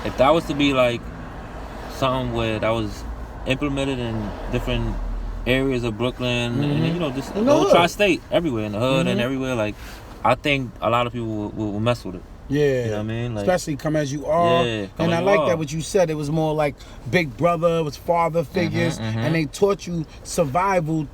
if that was to be like something where that was implemented in different areas of Brooklyn, and you know, just the whole tri-state, everywhere in the hood and everywhere, like I think a lot of people will mess with it. Yeah, you know what I mean. Like, especially come as you are. Yeah, and I like that what you said. It was more like big brother, it was father figures, and they taught you survival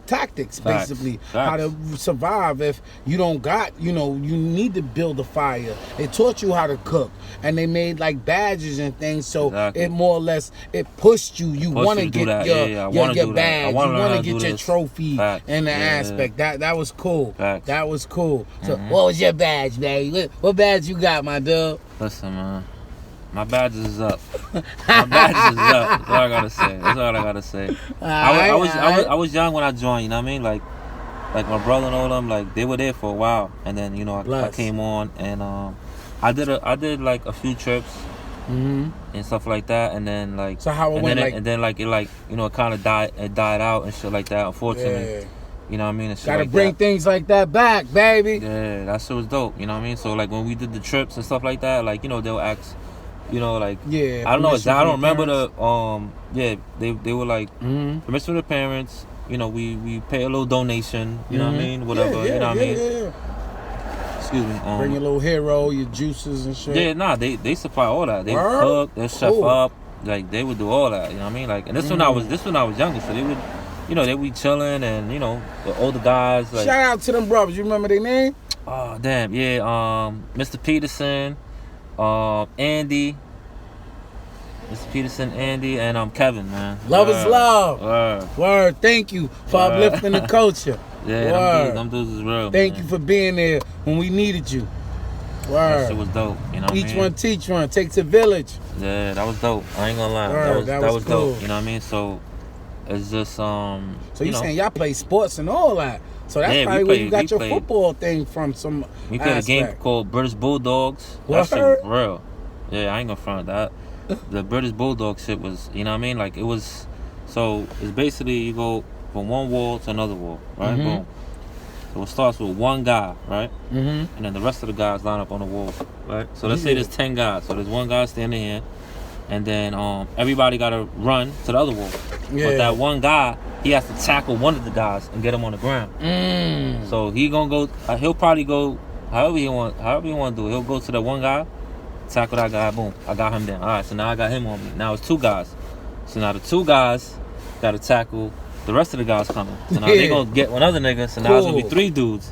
tactics, basically how to survive if you don't got. You know, you need to build a fire. They taught you how to cook, and they made like badges and things. So it more or less it pushed you. You want to get your badge. You want to get your trophy in the aspect. That was cool. That was cool. So what was your badge, baby? What badge you got, my dub? Listen, man. My badge is up. My badge is up. That's all I gotta say. That's all I gotta say. I was young when I joined. You know what I mean? Like my brother and all them. Like they were there for a while, and then you know I came on, and I did like a few trips and stuff like that, and then like so how it went and then it you know it kind of died out and shit like that. Unfortunately. Yeah. You know what I mean? And shit Gotta like bring things like that back, baby. Yeah, that shit was dope. You know what I mean? So like when we did the trips and stuff like that, like you know they'll ask, you know like I don't know exactly. I don't remember the they were like permission from the parents. You know we pay a little donation. You know what I mean? Whatever. You know what I mean? Yeah. Excuse me. Bring your little hero, your juices and shit. Yeah, nah, they supply all that. They cook, they chef up. Like they would do all that. You know what I mean? Like and this when I was younger, so they would. You know, they be chilling and, you know, the older guys. Like, shout out to them brothers. You remember their name? Oh, damn. Yeah. Mr. Peterson, Andy. Mr. Peterson, Andy, and Kevin, man. Love is love. Word. Thank you for uplifting the culture. Yeah, them dudes is real. Thank you for being there when we needed you. Word. That shit was dope. You know what I mean? Each one teach one. Takes a village. Yeah, that was dope. I ain't gonna lie. Word, that was cool. Dope. You know what I mean? So... It's just So you saying y'all play sports and all that? So that's probably where you got your football thing from. We played a game called British Bulldogs. That shit was real. Yeah, I ain't gonna front that. The British Bulldog shit was, you know what I mean? Like it was. So it's basically you go from one wall to another wall, right? Boom. So it starts with one guy, right? And then the rest of the guys line up on the wall, right? So let's say there's 10 guys. So there's one guy standing here. And then everybody got to run to the other wall. Yeah. But that one guy, he has to tackle one of the guys and get him on the ground. So he gonna go. He'll probably go however he want to do it. He'll go to the one guy, tackle that guy. Boom, I got him down. All right, so now I got him on me. Now it's 2 guys. So now the 2 guys got to tackle the rest of the guys coming. So now they gonna get one other nigga. So now it's gonna be 3 dudes.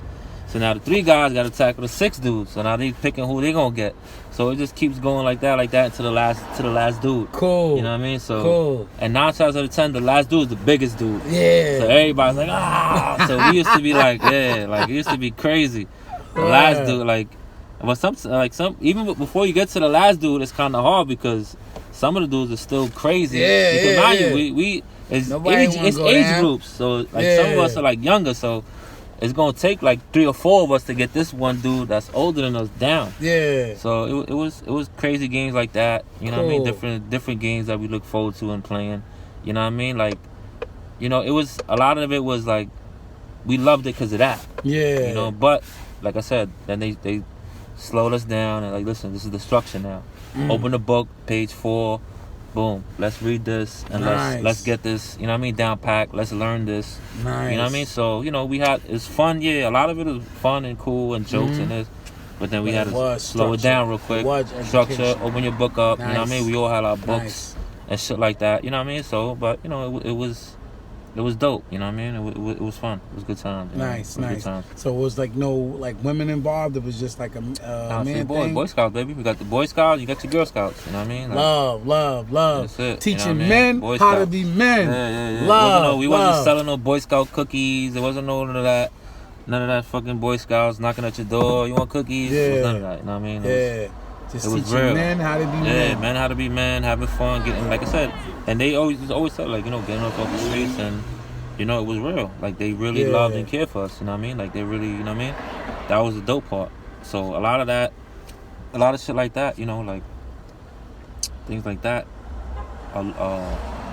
So now the 3 guys got to tackle the 6 dudes. So now they picking who they gonna get. So it just keeps going like that until the last dude. Cool. You know what I mean? So and 9 times out of 10, the last dude is the biggest dude. Yeah. So everybody's like, ah. So we used to be like, it used to be crazy. The last dude, but even before you get to the last dude, it's kind of hard because some of the dudes are still crazy. It's age groups. So like some of us are like younger, so. It's gonna take like 3 or 4 of us to get this one dude that's older than us down. Yeah. So it was crazy games like that. You know what I mean? Different games that we look forward to and playing. You know what I mean? Like, you know, it was a lot of it was like we loved it because of that. Yeah. You know, but like I said, then they slowed us down and like, listen, this is the structure now. Open the book, page 4. Boom, let's read this and let's get this, you know what I mean, down packed. Let's learn this. Nice. You know what I mean? So, you know, it's fun, a lot of it is fun and cool and jokes and this. But then we had to slow it down real quick. Structure, open your book up, you know what I mean? We all had our books and shit like that, you know what I mean? So, but, you know, it was dope, you know what I mean? It was fun. It was a good time. Nice. So it was like no women involved. It was just like a man thing. Boy Scouts, baby. We got the Boy Scouts. You got your Girl Scouts. You know what I mean? Like, love. That's it. Teaching you know men how to be men. Yeah. We wasn't selling no Boy Scout cookies. There wasn't none of that. None of that fucking Boy Scouts knocking at your door. You want cookies? It was none of that. You know what I mean? Just teaching men how to be men. Yeah, men how to be men, having fun, getting, like I said, and they always said, like, you know, getting us off the streets, and, you know, it was real. Like, they really loved and cared for us, you know what I mean? Like, they really, you know what I mean? That was the dope part. So, a lot of shit like that, you know, like, things like that, out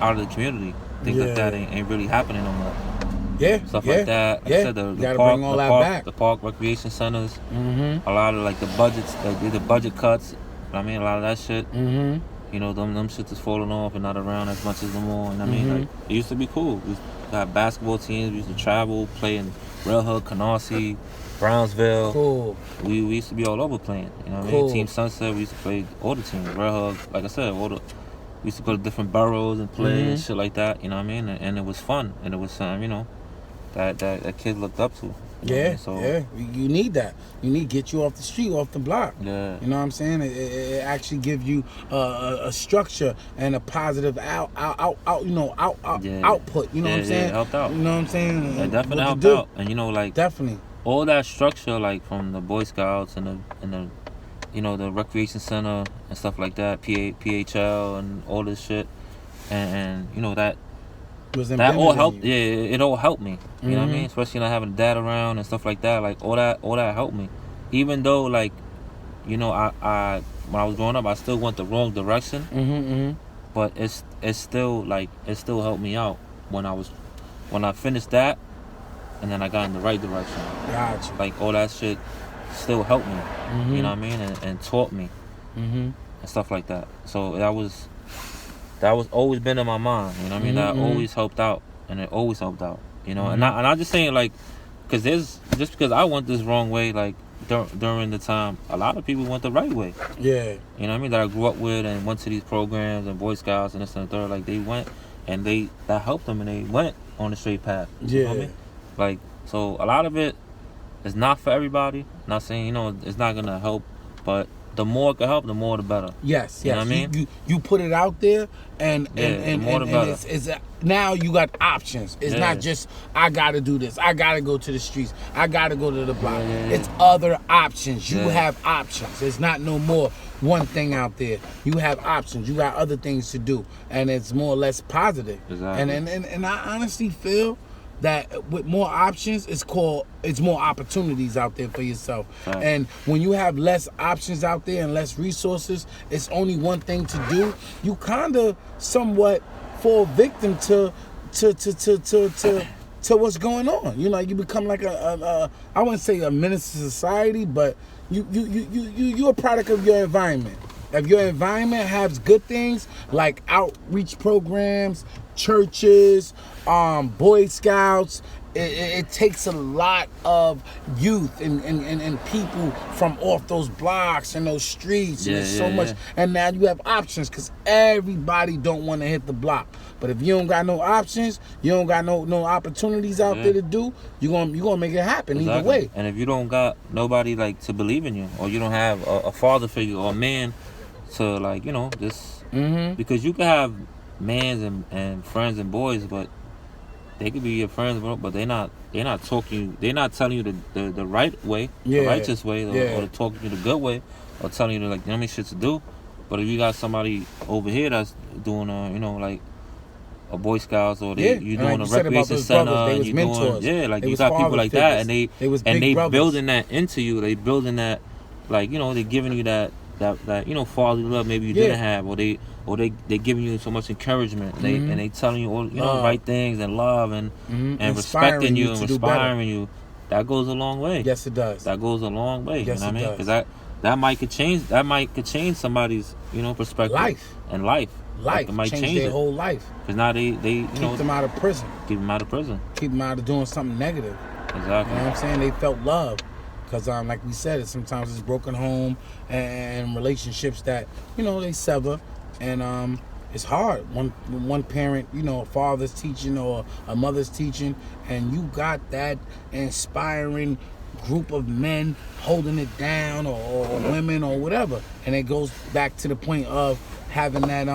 of the community, things like that ain't really happening no more. Stuff like that. Like I said, the park recreation centers. A lot of like the budgets, the budget cuts I mean, a lot of that shit. You know, them shit is falling off and not around as much as no more. And I mean, like, it used to be cool. We used to have basketball teams. We used to travel, play in Rail Hook, Canarsie, Brownsville. Cool. We used to be all over playing. You know what I mean? Team Sunset, we used to play all the teams. Rail Hook, like I said, we used to go to different boroughs and play and shit like that. You know what I mean? And it was fun. And it was something, you know, that kids looked up to. Yeah, so, yeah, you need that. You need to get you off the street, off the block. Yeah, you know what I'm saying. It actually gives you a structure and a positive output. You know what I'm saying? It helped out. You know what I'm saying? It definitely helped out. And you know, like definitely all that structure, like from the Boy Scouts and the you know, the recreation center and stuff like that, PHL and all this shit, and you know that all helped. Yeah, it all helped me. You know what I mean? Especially not having dad around and stuff like that. Like all that helped me. Even though, like, you know, I when I was growing up, I still went the wrong direction. But it still helped me out when I finished that, and then I got in the right direction. Gotcha. Like all that shit still helped me. You know what I mean? And taught me and stuff like that. So that was always been in my mind, you know what I mean? That always helped out, and it always helped out, you know? And I'm just saying, like, just because I went this wrong way, like, during the time, a lot of people went the right way. Yeah. You know what I mean? That I grew up with and went to these programs and Boy Scouts and this and the third, like, they went, and that helped them, and they went on the straight path. You know what I mean? Like, so a lot of it is not for everybody. Not saying, you know, it's not going to help, but the more it can help, the more the better. Yes, you know what I mean? You put it out there, and the more the better. It's now you got options. It's not just I gotta do this. I gotta go to the streets. I gotta go to the block. It's other options. You have options. It's not no more one thing out there. You have options. You got other things to do, and it's more or less positive. Exactly. And I honestly feel that with more options, it's more opportunities out there for yourself. Right. And when you have less options out there and less resources, it's only one thing to do. You kind of somewhat fall victim to what's going on. You know, you become like I wouldn't say a menace to society, but you're a product of your environment. If your environment has good things like outreach programs, churches, Boy Scouts, it takes a lot of youth and people from off those blocks and those streets. And there's so much. And now you have options because everybody don't want to hit the block. But if you don't got no options, you don't got no opportunities out there to do, you're gonna make it happen either way. And if you don't got nobody like to believe in you, or you don't have a father figure or a man to, like, you know, just because you can have mans and friends and boys, but they could be your friends, but they're not talking. They're not telling you the right way, the righteous way, or talking you the good way, or telling you like, you know, what shit to do. But if you got somebody over here that's doing you know, like a Boy Scouts, or you doing like a recreation center, and you mentors. doing like they you got people like figures. that, and they brothers. building that into you. They building that, like, you know, they giving you that you know, fatherly love maybe you didn't have, or they giving you so much encouragement. And they telling you all, you know, right things, and love and respecting you and inspiring you. That goes a long way. Yes, it does. That goes a long way. Yes, you know what I mean? does. Because that might could change somebody's, you know, perspective. Life. Like, it might change their whole life. Because now they you know, keep them out of prison. Keep them out of prison. Keep them out of doing something negative. Exactly. You know what I'm saying? They felt love. Because like we said, sometimes it's broken home and relationships that, you know, they sever. And it's hard. One parent, you know, a father's teaching or a mother's teaching, and you got that inspiring group of men holding it down, or women, or whatever. And it goes back to the point of having that,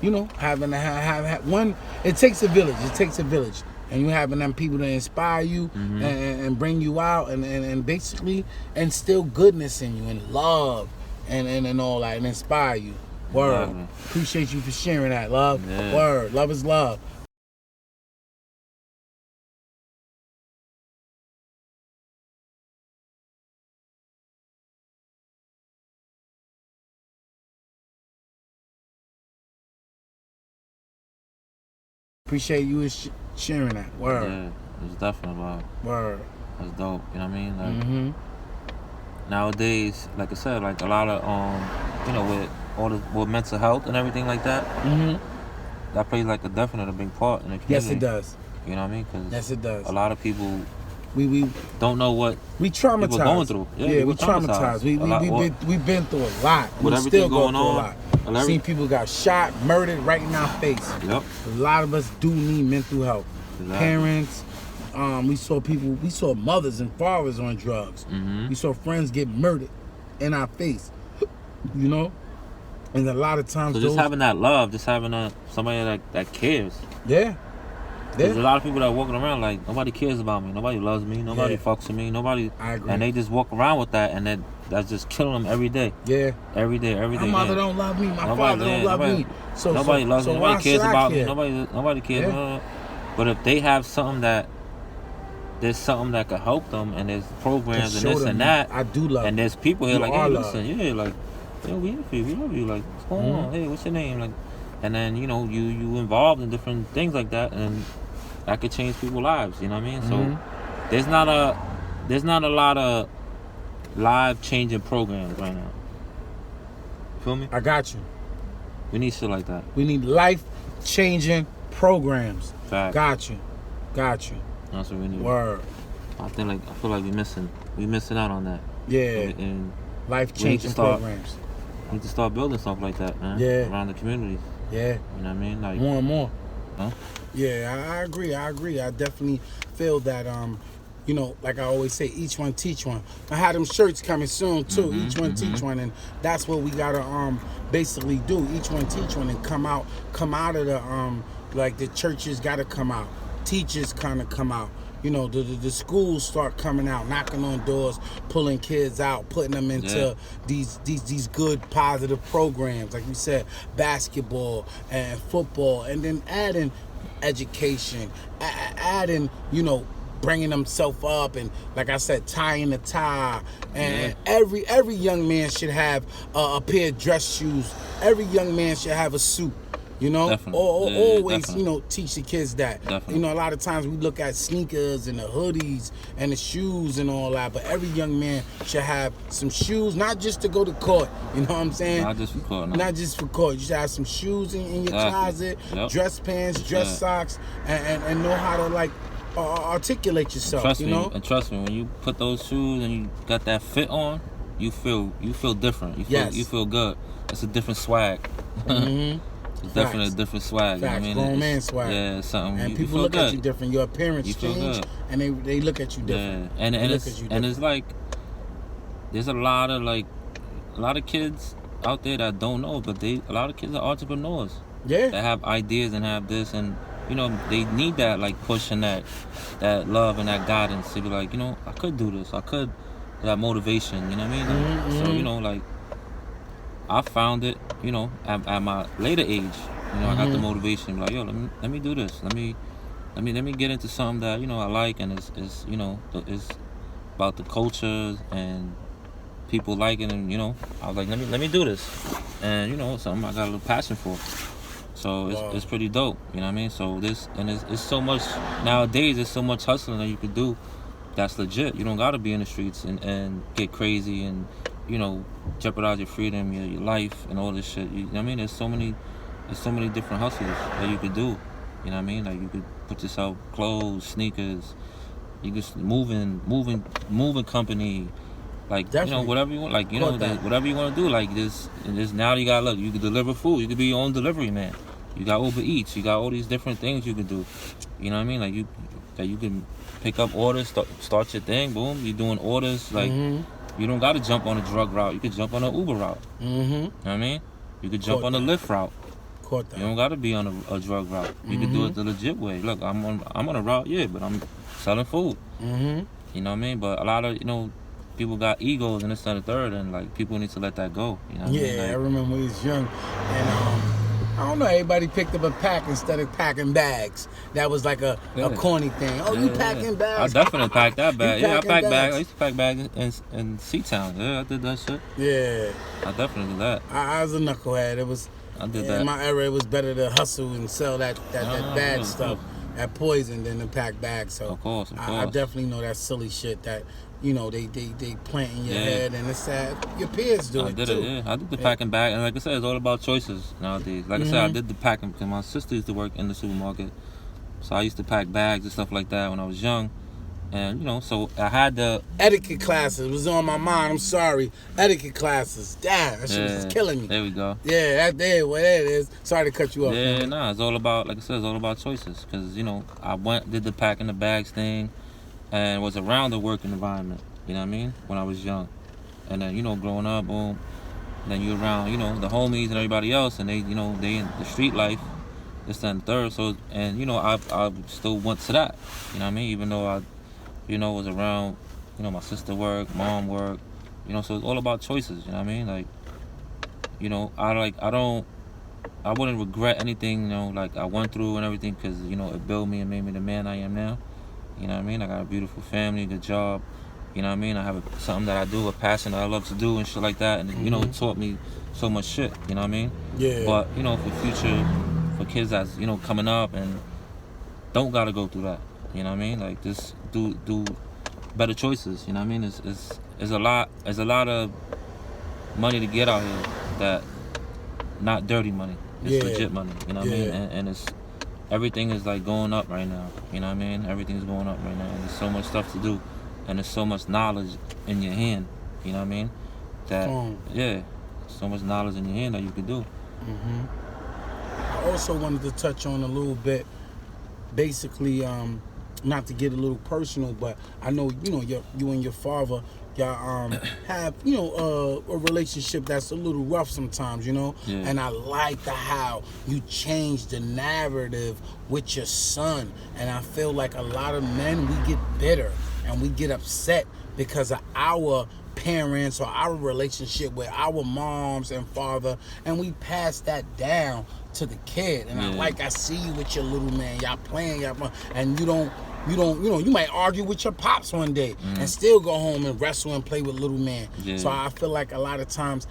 you know, having to have one. It takes a village. It takes a village. And you having them people to inspire you and bring you out and basically instill goodness in you and love and all that, and inspire you. Word. Exactly. Appreciate you for sharing that, love. Yeah. Word. Love is love. Appreciate you sharing that. Word. Yeah, it's definitely love. Word. That's dope. You know what I mean? Like, nowadays, like I said, like a lot of you know, with all the with mental health and everything like that, that plays like a definite big part in the community. Yes, it does. You know what I mean? Cause yes, it does. A lot of people we don't know what we traumatized. People going through. Yeah, we traumatized. We've been through a lot. We still going through a lot. Seen people got shot, murdered right in our face. Yep. A lot of us do need mental health. Exactly. Parents. We saw mothers and fathers on drugs. We saw friends get murdered in our face. You know? And a lot of times so just having that love, just having somebody that cares. Yeah. There's a lot of people that are walking around like nobody cares about me, nobody loves me, nobody fucks with me, nobody. I agree. And they just walk around with that, and that's just killing them every day. Yeah. Every day. My mother don't love me. My father don't love me. So nobody loves me. Nobody cares about me. Nobody cares. Yeah. But if they have something there's something that could help them, and there's programs and this and that. I do love. And there's people here like, hey, listen, yeah, like, yo, we love you. Like, what's going on? Hey, what's your name? Like, and then you know you involved in different things like that, and that could change people's lives. You know what I mean? So there's not a lot of live changing programs right now. Feel me? I got you. We need shit like that. We need life changing programs. Fact. Got you. That's what we need. Word. I feel like we missing out on that. Yeah. And life changing programs. We need to start building stuff like that, man. Yeah. Around the communities. Yeah. You know what I mean? Like more and more. Huh? Yeah, I agree. I definitely feel that you know, like I always say, each one teach one. I had them shirts coming soon too. Each one teach one, and that's what we gotta basically do. Each one teach one, and come out of the like the churches gotta come out. Teachers kind of come out. You know, the schools start coming out, knocking on doors, pulling kids out, putting them into these good positive programs, like we said, basketball and football, and then adding education, adding, you know, bringing themselves up, and like I said, tying the tie. And every young man should have a pair of dress shoes. Every young man should have a suit. You know, always, definitely. You know, teach the kids that. Definitely. You know, a lot of times we look at sneakers and the hoodies and the shoes and all that, but every young man should have some shoes, not just to go to court. You know what I'm saying? Not just for court. No. Not just for court. You should have some shoes in your closet, dress pants, dress socks, and know how to like articulate yourself. And trust me, when you put those shoes and you got that fit on, you feel different. You feel good. It's a different swag. It's definitely a different swag. Facts. You know what I mean? Grown man swag. Yeah, something. And people look at you different. Your appearance change, and they look at you different. Yeah, and it's like there's a lot of kids out there that don't know, but a lot of kids are entrepreneurs. Yeah. That have ideas and have this, and you know they need that like push and that love and that guidance to be like, you know, I could do this. I could that motivation. You know what I mean? Like, so you know, like I found it, you know, at my later age. You know, I got the motivation, like, yo, let me do this. Let me get into something that, you know, I like, and is you know, is about the culture and people liking, and you know, I was like, let me do this, and you know, something I got a little passion for. So it's pretty dope, you know what I mean? So it's so much nowadays. There's so much hustling that you could do. That's legit. You don't gotta be in the streets and get crazy and, you know, jeopardize your freedom, your life, and all this shit. You know what I mean? There's so many different hustles that you could do. You know what I mean? Like you could put yourself clothes, sneakers. You could moving company. Like, definitely. You know, whatever you want. Like, you know, whatever you want to do. Like this now you got, look, you can deliver food. You could be your own delivery man. You got Uber Eats. You got all these different things you could do. You know what I mean? Like you can pick up orders, start your thing, boom. You're doing orders. Like you don't got to jump on a drug route. You could jump on an Uber route. You know what I mean? You could jump on a Lyft route. You don't got to be on a drug route. You could do it the legit way. Look, I'm on a route, yeah, but I'm selling food. You know what I mean? But a lot of, you know, people got egos and this and the third, and like people need to let that go. You know what I mean? Like, I remember when we was young, and I don't know, everybody picked up a pack instead of packing bags. That was like a corny thing. Oh, you packing bags? I definitely packed that bag. Yeah, I packed bags. I used to pack bags in C-Town. Yeah, I did that shit. Yeah. I definitely did that. I was a knucklehead. I did that. In my era, it was better to hustle and sell that bad stuff, that poison, than to pack bags. So of course. I definitely know that silly shit that you know, they plant in your head, and it's sad. Your peers do it too. I did the packing bag, and like I said, it's all about choices nowadays. Like I said, I did the packing because my sister used to work in the supermarket, so I used to pack bags and stuff like that when I was young. And, you know, so I had the... Etiquette classes was on my mind. I'm sorry. Etiquette classes. Damn, that shit was just killing me. There we go. Yeah, that's there. What it is. Sorry to cut you off. Yeah, nah, it's all about, like I said, it's all about choices. Because, you know, I did the packing the bags thing and was around the working environment, you know what I mean, when I was young. And then, you know, growing up, boom, then you around, you know, the homies and everybody else, and they, you know, they in the street life, this, that, and third. So, and, you know, I still went to that, you know what I mean, even though I, you know, was around, you know, my sister work, mom work, you know, so it's all about choices, you know what I mean? Like, you know, I wouldn't regret anything, you know, like I went through and everything, because, you know, it built me and made me the man I am now, you know what I mean? I got a beautiful family, good job, you know what I mean? I have something that I do, a passion that I love to do and shit like that, and, you know, it taught me so much shit, you know what I mean? Yeah. But, you know, for kids that's, you know, coming up and don't gotta go through that, you know what I mean? Like, just do better choices, you know what I mean? It's a lot of money to get out here that not dirty money. It's legit money, you know what I mean? And it's everything is like going up right now, you know what I mean? Everything's going up right now, and there's so much stuff to do, and there's so much knowledge in your hand, you know what I mean? That so much knowledge in your hand that you could do. I also wanted to touch on a little bit, basically, not to get a little personal, but I know, you know, you and your father, y'all have, you know, a relationship that's a little rough sometimes, you know. And I like how you change the narrative with your son. And I feel like a lot of men, we get bitter and we get upset because of our parents or our relationship with our moms and father, and we pass that down to the kid. And I see you with your little man, y'all playing, and you don't, you know, you might argue with your pops one day and still go home and wrestle and play with little man. So I feel like a lot of times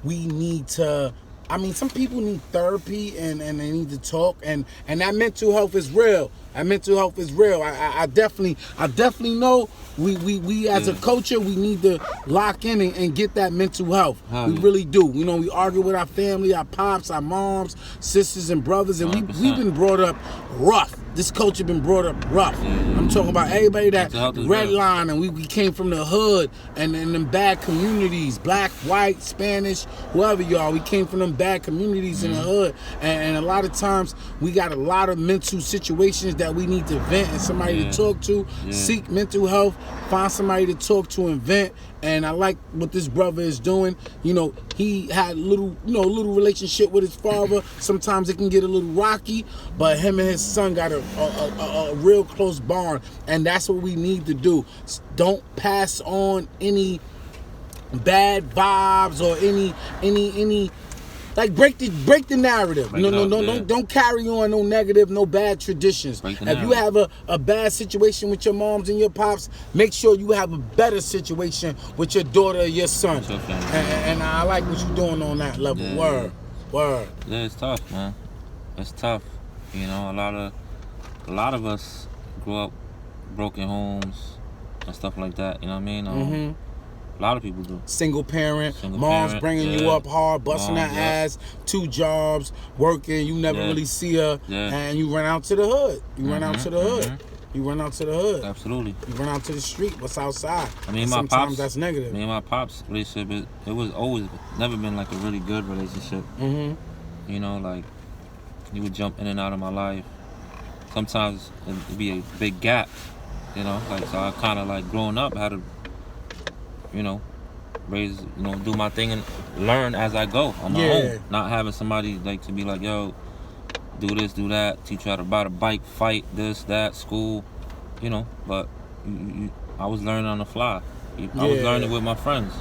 we need to, I mean, some people need therapy and they need to talk, and that mental health is real. That mental health is real. I definitely know we as a culture, we need to lock in and get that mental health. We really do. You know, we argue with our family, our pops, our moms, sisters and brothers, and we've been brought up rough. This culture been brought up rough. I'm talking about everybody that redline, and we came from the hood and them bad communities, black, white, Spanish, whoever you are. We came from them bad communities in the hood, and a lot of times we got a lot of mental situations that we need to vent and somebody to talk to. Seek mental health, find somebody to talk to and vent. And I like what this brother is doing. You know, he had little relationship with his father. Sometimes it can get a little rocky, but him and his son got a real close bond, and that's what we need to do. Don't pass on any bad vibes or any like break the narrative. Don't carry on no negative, no bad traditions. If you have a bad situation with your moms and your pops, make sure you have a better situation with your daughter or your son. And I like what you're doing on that level. Word. Yeah, it's tough, man. It's tough. You know, a lot of us grew up broken homes and stuff like that. You know what I mean? A lot of people do. Single parent, mom's bringing you up hard, busting her ass, 2 jobs, working, you never really see her, and you run out to the hood. You run out to the hood. Absolutely. You run out to the street, what's outside. I mean, sometimes that's negative. Me and my pops' relationship, it was always, never been like a really good relationship. You know, like, he would jump in and out of my life. Sometimes it'd be a big gap, you know, like, so I kind of like growing up had to, you know, do my thing and learn as I go on my own. Not having somebody like to be like, yo, do this, do that, teach you how to ride a bike, fight, this, that, school, you know. But I was learning on the fly. I was learning with my friends,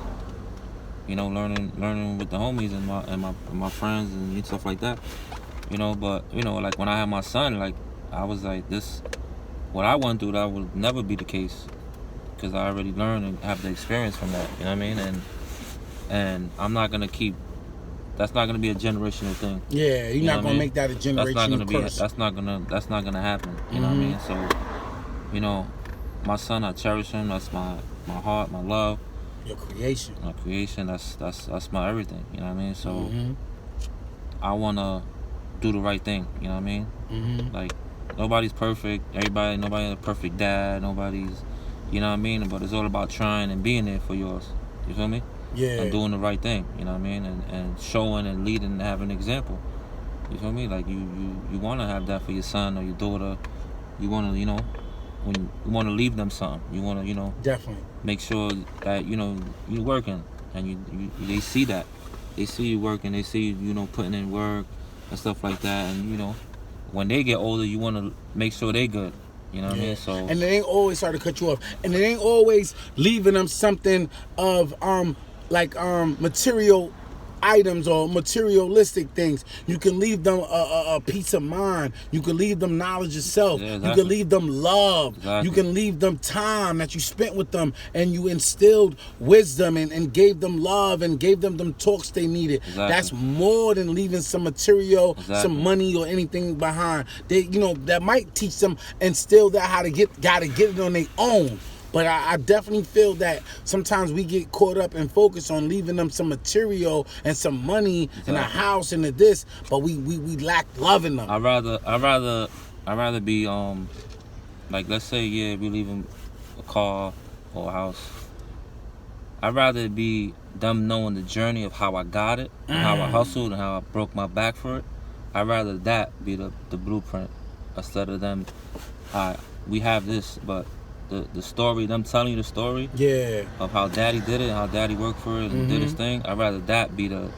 you know, learning with the homies and my friends and stuff like that, you know. But you know, like when I had my son, like I was like, what I went through, that would never be the case. Because I already learned and have the experience from that, you know what I mean? And I'm not gonna that's not gonna be a generational thing. Yeah, you're not gonna make that a generational curse. That's not gonna happen. You know what I mean? So, you know, my son, I cherish him. That's my heart, my love. Your creation. My creation. That's my everything. You know what I mean? So I wanna do the right thing. You know what I mean? Like nobody's perfect. Nobody's a perfect dad. Nobody's, you know what I mean? But it's all about trying and being there for yours. You feel me? Yeah. And doing the right thing. You know what I mean? And showing and leading and having an example. You feel me? Like you wanna have that for your son or your daughter. You wanna, you know, when you wanna leave them something. You wanna, you know, definitely make sure that, you know, you're working and they see that. They see you working, they see you know, putting in work and stuff like that, and you know, when they get older, you want to make sure they good. You know what I mean? So, and it ain't always, sorry to cut you off, and it ain't always leaving them something of material items or materialistic things. You can leave them a peace of mind. You can leave them knowledge of self. Yeah, exactly. You can leave them love. Exactly. You can leave them time that you spent with them, and you instilled wisdom and gave them love and gave them talks they needed. Exactly. That's more than leaving some material, Exactly. some money or anything behind. They, you know, that might teach them, instill that how to gotta get it on their own. But I definitely feel that sometimes we get caught up and focus on leaving them some material and some money and a house and a this, but we lack love in them. I'd rather be like, let's say, yeah, we leave them a car or a house. I'd rather it be them knowing the journey of how I got it, and how I hustled and how I broke my back for it. I'd rather that be the blueprint instead of them. We have this, but the story, them telling you the story of how daddy did it, how daddy worked for it and did his thing, I'd rather that be the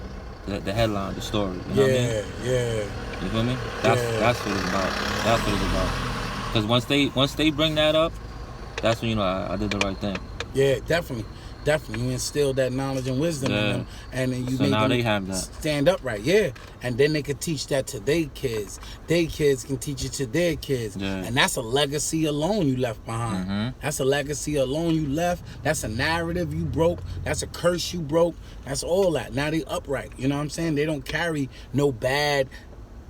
headline, the story. You know what I mean? Yeah. You feel me? That's what it's about. That's what it's about. Because once they bring that up, that's when you know I did the right thing. Yeah, definitely. You instilled that knowledge and wisdom in them, and then you so made now them they have that. Stand upright. Yeah, and then they could teach that to their kids. Their kids can teach it to their kids, and that's a legacy alone you left behind. That's a legacy alone you left. That's a narrative you broke. That's a curse you broke. That's all that. Now they upright. You know what I'm saying? They don't carry no bad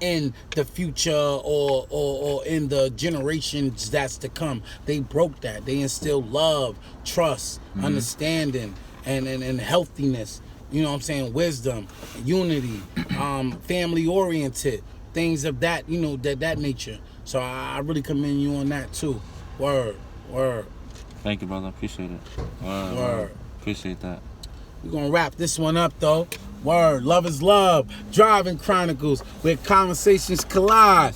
in the future or in the generations that's to come. They broke that. They instilled love, trust, understanding, and healthiness. You know what I'm saying? Wisdom, unity, family oriented, things of that, you know, that nature. So I really commend you on that too. Word. Thank you, brother. Appreciate it. Word. Appreciate that. We're gonna wrap this one up though. Word. Love is love. Driving Chronicles, where conversations collide.